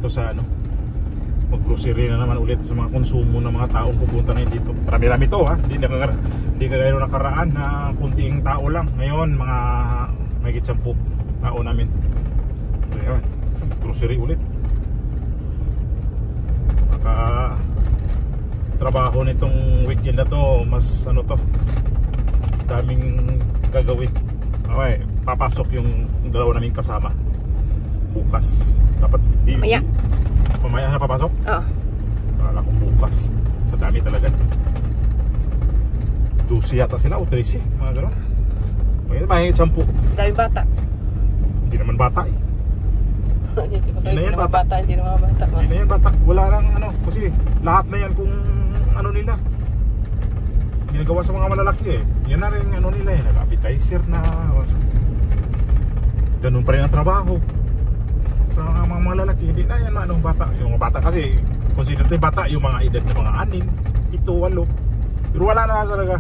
dito sa ano, mag-grocery na naman ulit sa mga konsumo ng mga taong pupunta ngayon dito. Marami-rami to ha, hindi kagaya nung nakaraan na kunting tao lang. Ngayon mga mahigit 10 tao namin. So yun, grocery ulit. Baka trabaho nitong weekend na to, mas ano to, daming gagawin. Okay, papasok yung dalawa naming kasama bukas. Dapat di mamaya na papasok? Oo. Akala ko bukas. Sa dami talaga. 12 yata sila o 13, mga gano'n. May 10. Daming bata. Hindi naman bata eh. Hindi naman bata. Hindi naman bata. Hindi na yan bata. Wala lang ano. Kasi lahat na yan kung ano nila ginagawa sa mga malalaki eh. Yan na rin ano nila eh. Nag-appetizer na. Ganun pa rin ang trabaho sa mga malalaki. Hindi na yan ano, bata. Yung mga bata kasi consider natin bata yung mga edad ng mga 6, 7, 8. Pero wala na talaga.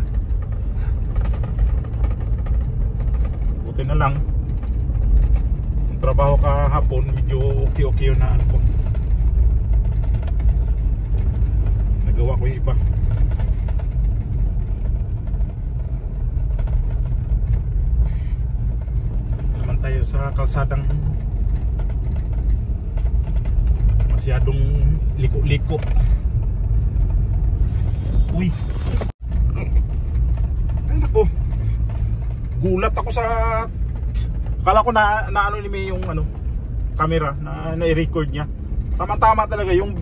Buti na lang yung trabaho kahapon medyo okay yun na ano ko. Nagawa ko yung iba. Naman tayo sa kalsadang masyadong liko-liko. Uy, ay nako, gulat ako sa, kala ko na ano ni May yung ano camera na i-record niya. Tama-tama talaga yung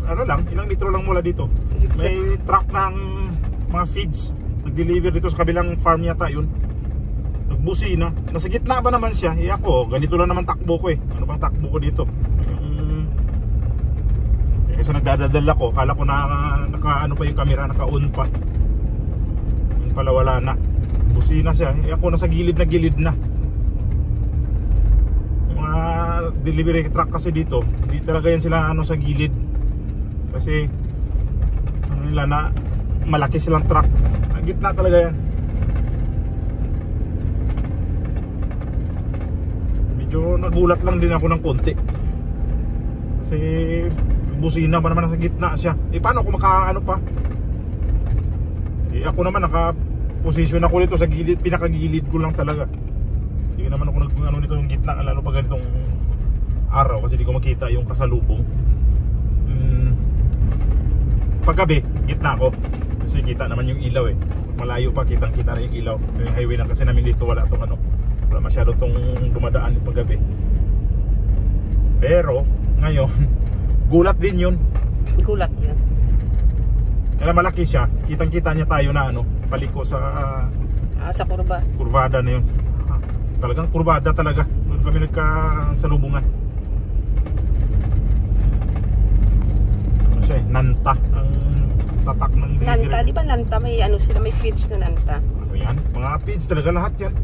ano lang, ilang litro lang mula dito. May truck ng mga feeds nag-deliver dito sa kabilang farm yata yun. Nagbusina, nasa gitna ba naman siya? Eh ako, ganito lang naman takbo ko eh. Ano bang takbo ko dito? Kasi nagdadadala ko, kala ko na naka ano pa yung camera, naka-on pa. Yung pala wala na. Busina siya. Eh ako nasa gilid na. Yung mga delivery truck kasi dito, hindi talaga yan sila ano sa gilid. Kasi ano nila na malaki silang truck. Ang gitna talaga yan. Medyo nagulat lang din ako ng konti. Kasi busina pa naman nasa gitna siya. Eh paano kung makaano pa? Eh ako naman naka-position ako dito sa gilid, pinakagilid ko lang talaga. Hindi naman ako nag-ano nito yung gitna, lalo pag ganitong araw kasi di ko makita yung kasalubong. Paggabi, gitna ko. Kasi kita naman yung ilaw eh. Malayo pa, kitang-kita na yung ilaw. Yung highway na kasi namin dito, wala tong ano. Wala masyado tong dumadaan yung paggabi. Pero ngayon gulat din yun. Gulat yun. Kaya malaki siya. Kitang-kita niya tayo na ano, paliko sa sa kurba. Kurvada na yun. Talagang kurbada talaga. Doon kami nagkasalubungan. Ano siya eh, Nanta ang tatak ng delivery. Nanta, di ba Nanta? May ano sila, may feeds na Nanta. Ano yan? Mga feeds talaga lahat yan.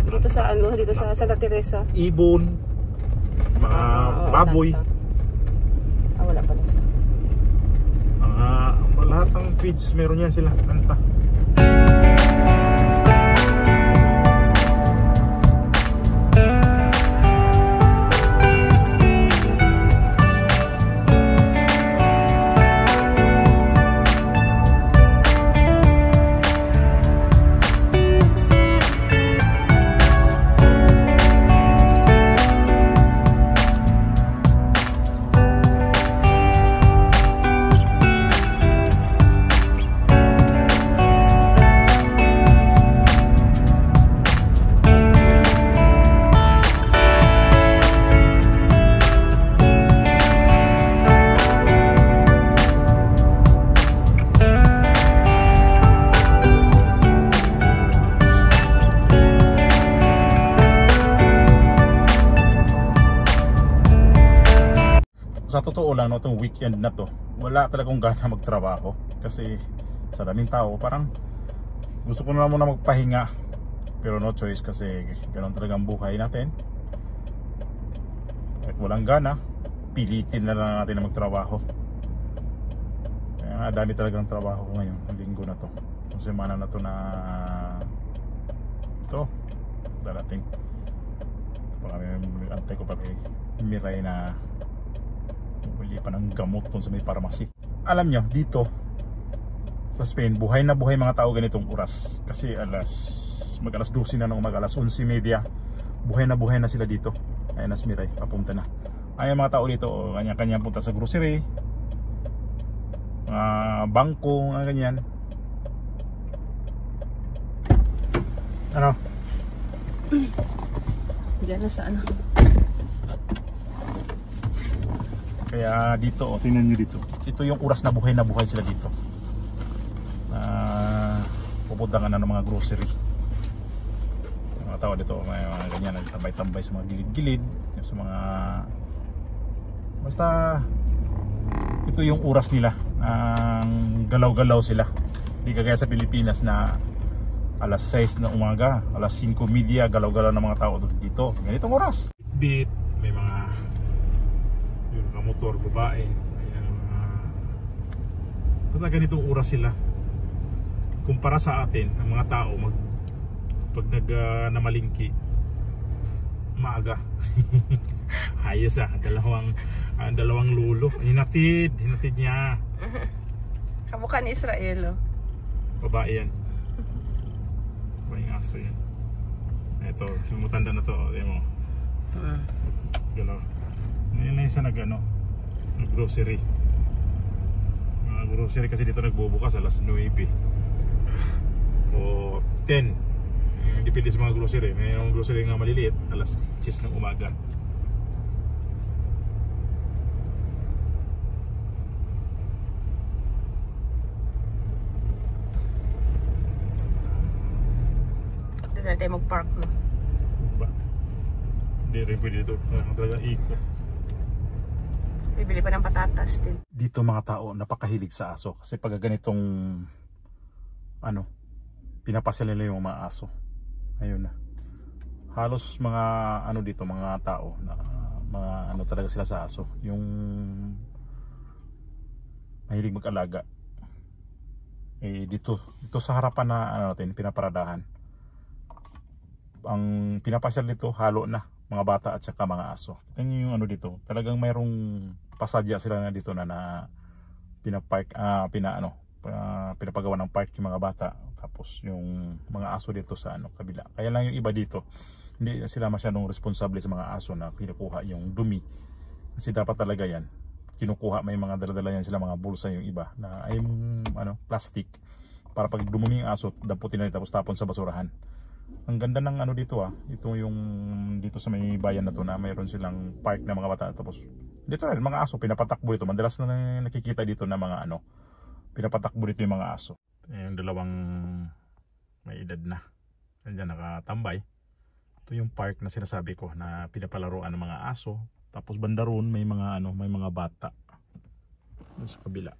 Dito sa ano, dito sa Santa Teresa. Ibon, mga baboy. Nanta. Wala pala siya. Lahat ng feeds meron yan sila, Nanta. Sa totoo lang no, itong weekend na to, wala talagang gana magtrabaho kasi sa daming tao, parang gusto ko na muna magpahinga pero no choice kasi ganoon talaga ang buhay natin. At walang gana, pilitin na lang natin na magtrabaho. Kaya dami talagang trabaho ko ngayon, ang linggo na to, itong semana na to na ito darating. Antay ko pa kay Miray na bili pa ng gamot dun sa may pharmacy. Alam nyo, dito sa Spain, buhay na buhay mga tao ganitong oras. Kasi mag-alas 12 na ng umaga, alas 11:30, buhay na sila dito. Ayan na si Miray, papunta na. Ayan mga tao dito, kanya-kanya punta sa grocery, bangko, mga ganyan. Ano? Diyan na sa ano. Kaya dito, tingnan nyo dito. Ito yung oras na buhay sila dito. Pupunta nga na ng mga grocery. Mga tao dito, may mga ganyan, nagtambay-tambay sa mga gilid-gilid, sa mga... Basta, ito yung oras nila. Galaw-galaw sila. Hindi kagaya sa Pilipinas na alas 6 na umaga, alas 5:30, galaw-galaw ng mga tao dito. Ganitong oras. Beat, may mga yung motor, babae. Basta ganitong oras sila. Kumpara sa atin, ang mga tao pag namalingki, maaga. Hayos dalawang lulo. Hinatid niya. Kamukha ni Israel, oh. Babae yan. Babaeng aso yan. Ito, yung matanda na to, ayan mo. Galaw. Ngayon na isa nag-grocery. Grocery kasi dito nagbubukas alas 9 o 10. Depende sa mga grocery. May mga grocery nga maliliit, alas 10 ng umaga. Doon na tayo mag-park, no? Ba? Hindi rin pwede dito. Talaga ikot. Bibili pa ng patatas din. Dito mga tao napakahilig sa aso kasi pag ganitong pinapasyal nila yung mga aso. Ayun na. Halos mga dito mga tao na mga talaga sila sa aso. Yung mahilig mag-alaga. Dito sa harapan na natin pinaparadahan. Ang pinapasyal dito halo na mga bata at saka mga aso. Tingnan yung dito. Talagang mayroong pasadya sila na dito na pinapagawa ng park yung mga bata. Tapos yung mga aso dito sa kabila. Kaya lang yung iba dito, hindi sila masyadong responsable sa mga aso na kinukuha yung dumi. Kasi dapat talaga yan. Kinukuha, may mga daladala yan sila mga bulsa yung iba na ay plastic. Para pag dumumi yung aso, damputin na tapos tapon sa basurahan. Ang ganda ng dito ito yung dito sa may bayan na to na mayroon silang park na mga bata. Tapos dito rin mga aso pinapatakbo ito. Madalas na nakikita dito na mga pinapatakbo dito yung mga aso. Yung dalawang may edad na nandiyan nakatambay. Ito yung park na sinasabi ko na pinapalaruan ng mga aso. Tapos banda roon may mga may mga bata. Doon sa kabila.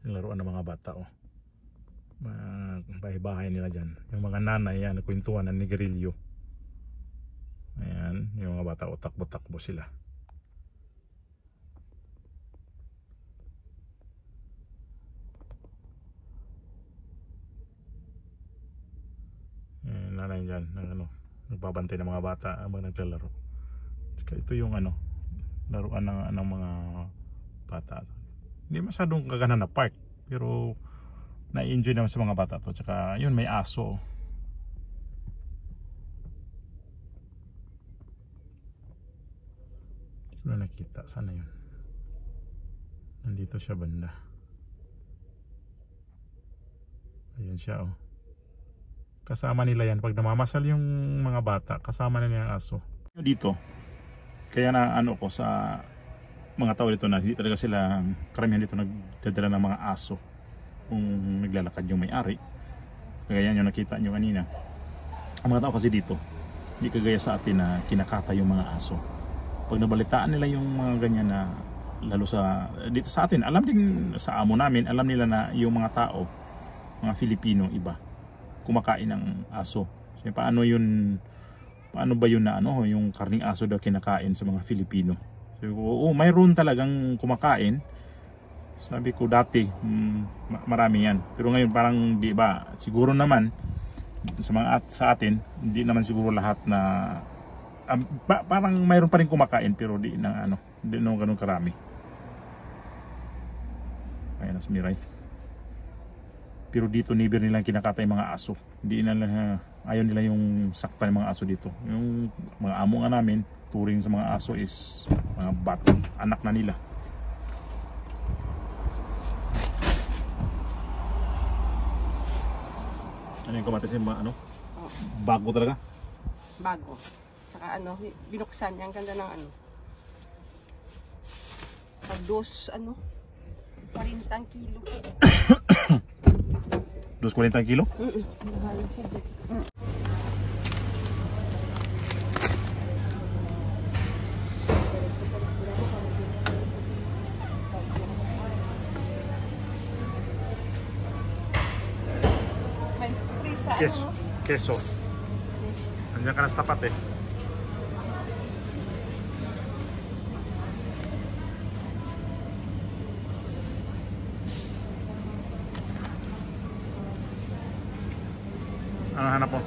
Yung laruan ng mga bata bahay-bahay nila dyan. Yung mga nanay yan, nagkwentuhan ng nigarilyo. Ayan, yung mga bata takbo-takbo sila. Ayan, nanay dyan, nagbabantay ng mga bata habang naglalaro. Ito yung laruan ng mga bata. Hindi masyadong kagana na park, pero na-enjoy naman sa mga bata to. Tsaka yun, may aso. Hindi ko na nakita. Sana yun? Nandito siya banda. Ayun siya Kasama nila yan. Pag namamasal yung mga bata, kasama nila yung aso. Dito. Kaya na ko sa mga tao dito na hindi talaga sila karamihan dito nagdadala ng mga aso. Kung naglalakad yung may-ari. Kaya yung nakita nyo kanina. Ang mga tao kasi dito, hindi kagaya sa atin na kinakata yung mga aso. Pag nabalitaan nila yung mga ganyan na, lalo sa dito sa atin, alam din sa amo namin, alam nila na yung mga tao, mga Filipino iba, kumakain ng aso. So, paano ba yun na yung karning aso daw kinakain sa mga Filipino? So, mayroon talagang kumakain. Sabi ko dati marami yan, pero ngayon parang di ba, siguro naman sa atin hindi naman siguro lahat na parang mayroon pa rin kumakain pero di na ganun karami. Ayan na si Miray. Pero dito never nilang kinakatay mga aso. Hindi nila, ayaw nila yung sakta ng mga aso dito. Yung mga amo nga namin, turing sa mga aso is mga bat, anak na nila. Ano yung kamatis yung ano? Oh, Bago talaga? bago. Saka ano, binuksan niya. Ang ganda ng ano. Pag-dos, ano, 40 kilo. 240 kilo? Mahal siya. May free sa Keso. ano. Keso. Nandiyan ka na sa tapat eh. Ano hanap mo?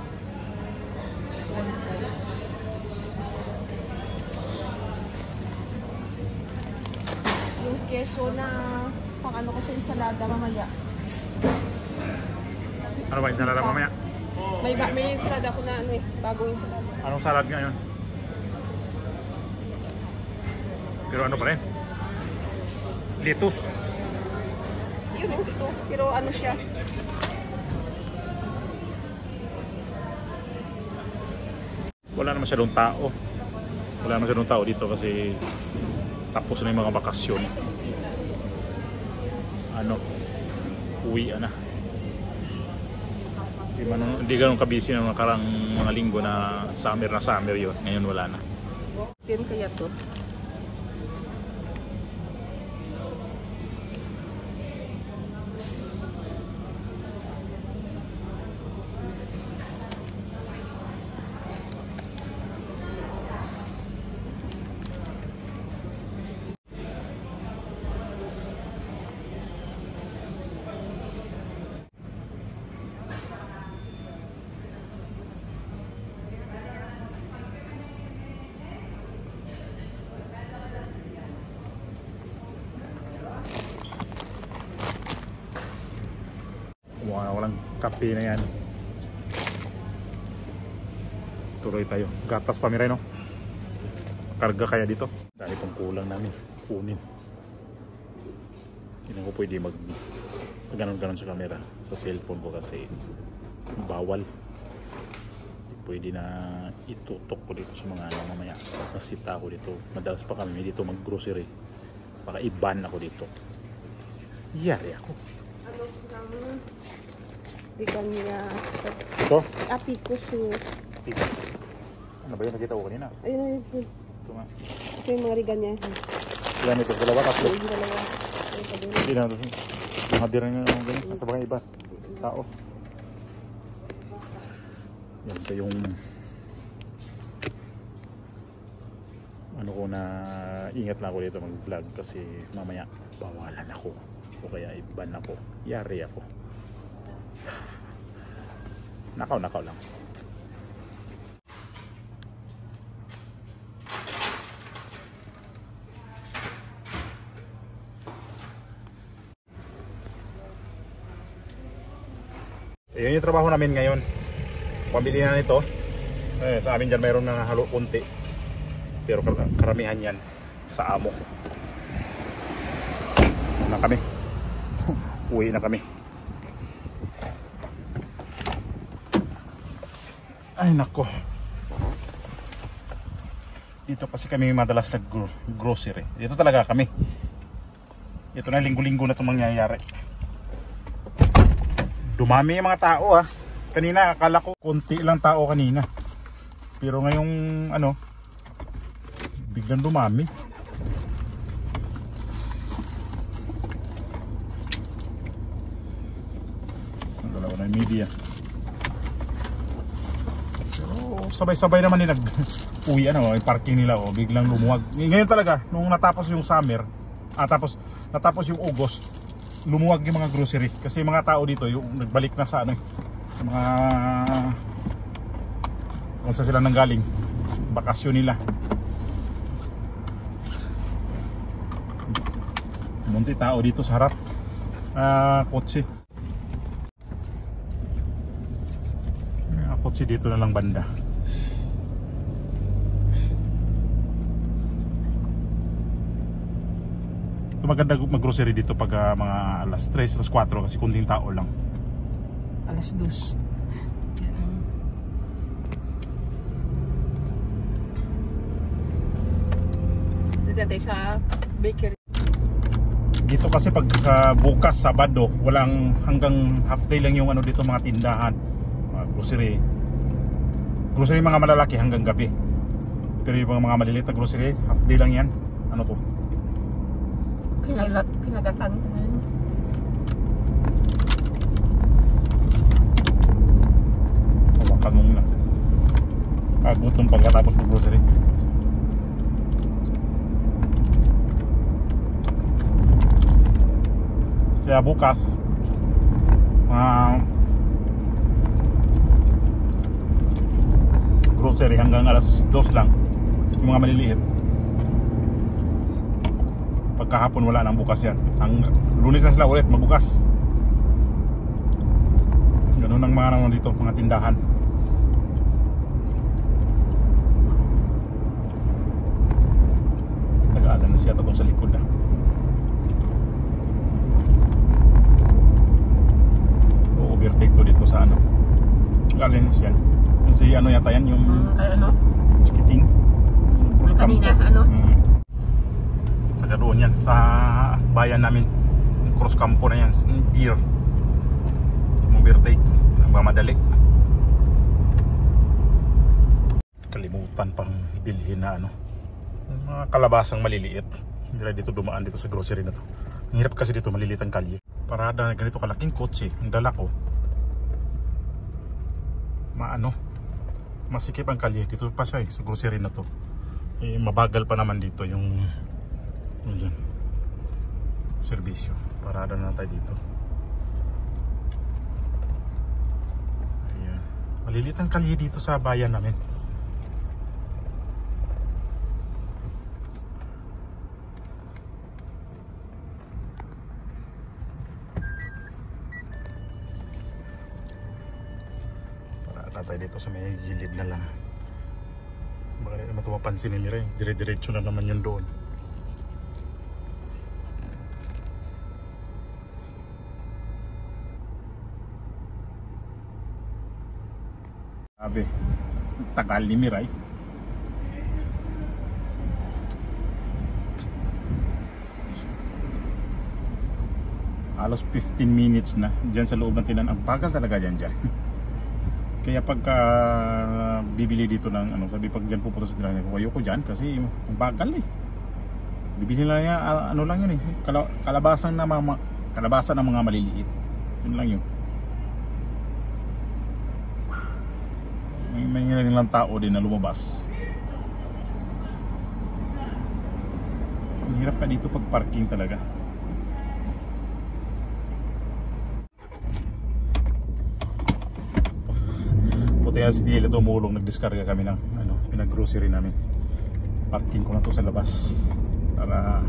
Yung keso na pang ano ko sa ensalada mamaya. Ano ba? Ensalada mamaya? May ensalada ko na ano eh, bagong ensalada. Anong salad ngayon? Pero ano pa rin? Lettuce. Yun yung ito, pero ano siya. Wala naman masyadong tao. Wala naman masyadong tao dito kasi tapos na yung mga bakasyon. Ano? Uwi na. Hindi ganun kabisi ng nakarang mga linggo na summer yun. Ngayon wala na. Din kaya to. Walang kape na yan. Tuloy tayo. Gatas pa Miray, no? Karga kaya dito. Dahil pang kulang namin kunin. Hindi ko pwede mag ganon-ganon sa camera sa cellphone ko kasi bawal. Pwede na itutok ko dito sa mga ano mamaya. Nasita ako dito. Madalas pa kami dito mag grocery. Baka i-ban ako dito. Yari ako. Ano lang bigan niya. Ito? Apikuso. Ano ba yun? Nakita ko kanina. Ayun. Ito nga. Ito yung mga rigan niya. Ilan ito? Dalawa, tatlo? Yung dalawa. Hindi na ito. Nakadir na yung ganyan. Nasa mga iba. Tao. Yan ito yung ano ko na ingat na ako dito mag vlog kasi mamaya bawalan ako o kaya iban ako. Yari ako. Nakaw lang. Ayan yung trabaho namin ngayon. Pambili na nito. Sa amin dyan mayroon na halo kunti. Pero karamihan yan sa amo. Na kami. Uwi na kami. Ay nako. Dito kasi kami madalas nag-grocery. Dito talaga kami. Ito na linggo-linggo na itong mangyayari. Dumami yung mga tao ah. Kanina akala ko konti lang tao kanina. Pero ngayong ano biglang dumami. Ang dalawa na yung media. Sabay-sabay naman din nag-uwi yung parking nila biglang lumuwag. Ngayon talaga nung natapos yung summer, natapos yung August, lumuwag yung mga grocery kasi yung mga tao dito yung nagbalik na sa sa mga kung saan sila nanggaling, bakasyon nila. Munti tao dito sa harap. Kotse. Kotse dito na lang banda. Ito maganda mag-grocery dito pag mga alas 3, alas 4 kasi kunting tao lang. Alas 2. Dati sa bakery. Dito kasi pag bukas Sabado, walang hanggang half day lang yung ano dito mga tindahan, mga grocery mga malalaki hanggang gabi. Pero yung mga maliliit na grocery, half day lang yan. Ano to? Pinagatan ko na yun. Hawakan mo muna. Gutom pagkatapos ng grocery. Kaya bukas grocery hanggang alas 2 lang yung mga maliliit. Pagkahapon wala nang bukas yan. Ang Lunes na sila ulit mabukas. Ganun ang mga naman dito, mga tindahan. Nag-aalan na siya tatong sa likod na. Overtake to dito sa ano Galens yan. Yung si ano yata yan yung Ano? Chikiting Kanina, ano? Taga doon yan sa bayan namin. Cross campo na yan. Deer. Overtake. Nagmamadali. Kalimutan pang bilhin na ano, mga kalabasang maliliit. Hindi na dito dumaan dito sa grocery na to. Ang hirap kasi dito, maliliit ang kalye. Parada na ganito kalaking kotse, ang dala ko. Masikip ang kalye dito pa siya sa grocery na to. Mabagal pa naman dito yung dyan, serbisyo. Parada na tayo dito. Ayan. Maliliit ang kalye dito sa bayan namin. Tayo dito sa may gilid na lang. Baka naman ito mapansin ni Miray. Dire-diretso na naman yun doon. Sabi, tagal ni Miray. Halos 15 minutes na dyan sa loob ng tinan. Ang bagal talaga dyan. Kaya pagka bibili dito ng ano, sabi pag diyan pupunta sa tindahan, ayoko diyan kasi ang bagal eh. Bibili lang yan, ano lang yun eh, kalabasan ng mga maliliit. Yun lang yun. May lang tao din na lumabas. Ang hirap ka dito pag parking talaga. Kaya si Tila tumulong, nagdiskarga kami ng ano, pinag-grocery namin. Parking ko na to sa labas para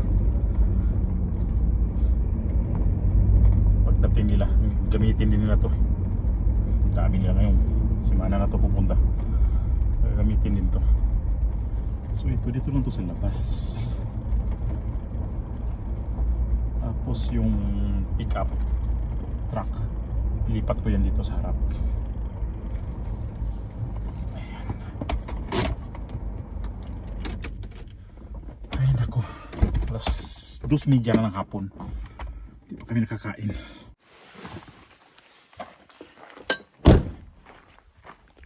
pagdating nila, gamitin din nila to. Dami nila ngayon, simana na to pupunta. Gamitin din to. So ito dito lang to sa labas. Tapos yung pick up truck, lipat ko yan dito sa harap. Alas 2:30 na ng hapon. Hindi pa kami nakakain.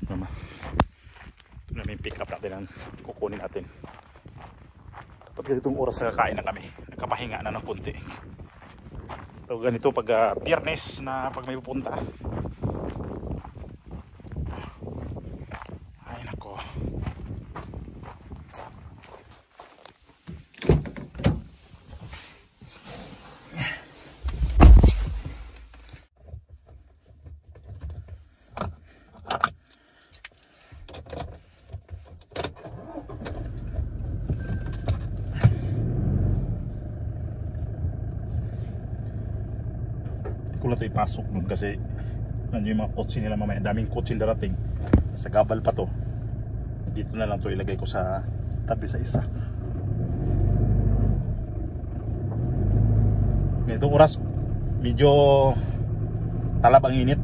Ito na may pick up natin ang kukunin natin. Dapat ganitong oras na kakain na kami. Nagkapahinga na ng konti. So ganito pag Biyernes na pag may pupunta. Ay nako. ko lang ito ipasok doon kasi nandiyo yung mga kotse nila mamaya. Daming kotse darating. Sa gabal pa to. Dito na lang to ilagay ko sa tabi sa isa. Ganitong oras medyo talab ang init.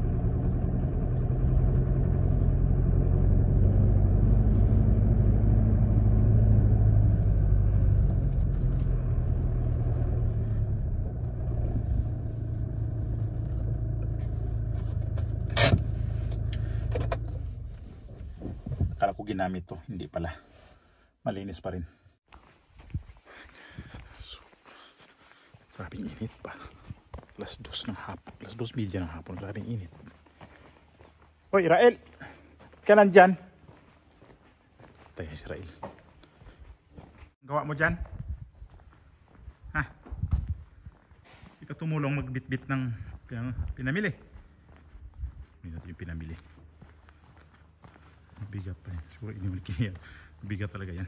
Akala ko ginamit to, hindi pala. Malinis pa rin. Grabing init pa. Alas 2 ng hapon. Alas 2:30 ng hapon. Grabing init. Hoy, Rael! Ka nandyan? Tayo si Rael. Gawa mo dyan? Ha? Hindi ka tumulong magbitbit ng pinamili. Hindi natin yung pinamili. Bigat pa yan. Siguro inimiliki niya. Bigat talaga yan.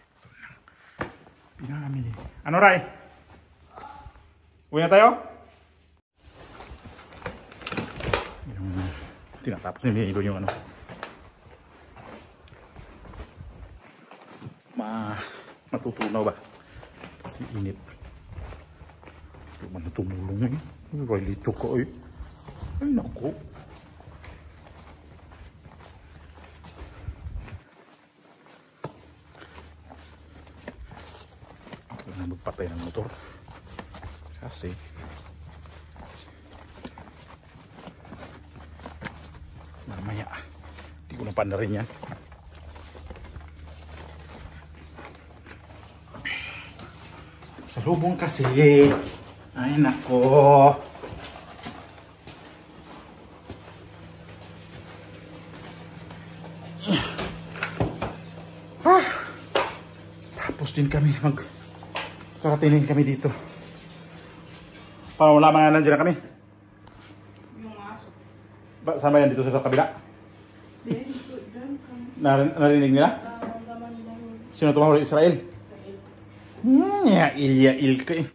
Ito lang. Pinamili. Ano, Ray? Uwi na tayo? Yung tinatapos nila yung ano. Matutunaw ba? Kasi init. Hindi man tumulong eh. Lito ko eh. Ay naku. Kailangan magpatay ng motor. Kasi mamaya hindi ko na pandarin yan. Sa lubong kasi. Ay nako. Tapos din kami karating kami dito. Paano wala mga nandiyan na kami? Yung aso. Saan ba yan dito sa kabila? Narinig nila? Sino tumawag? Israel? Yail ka eh.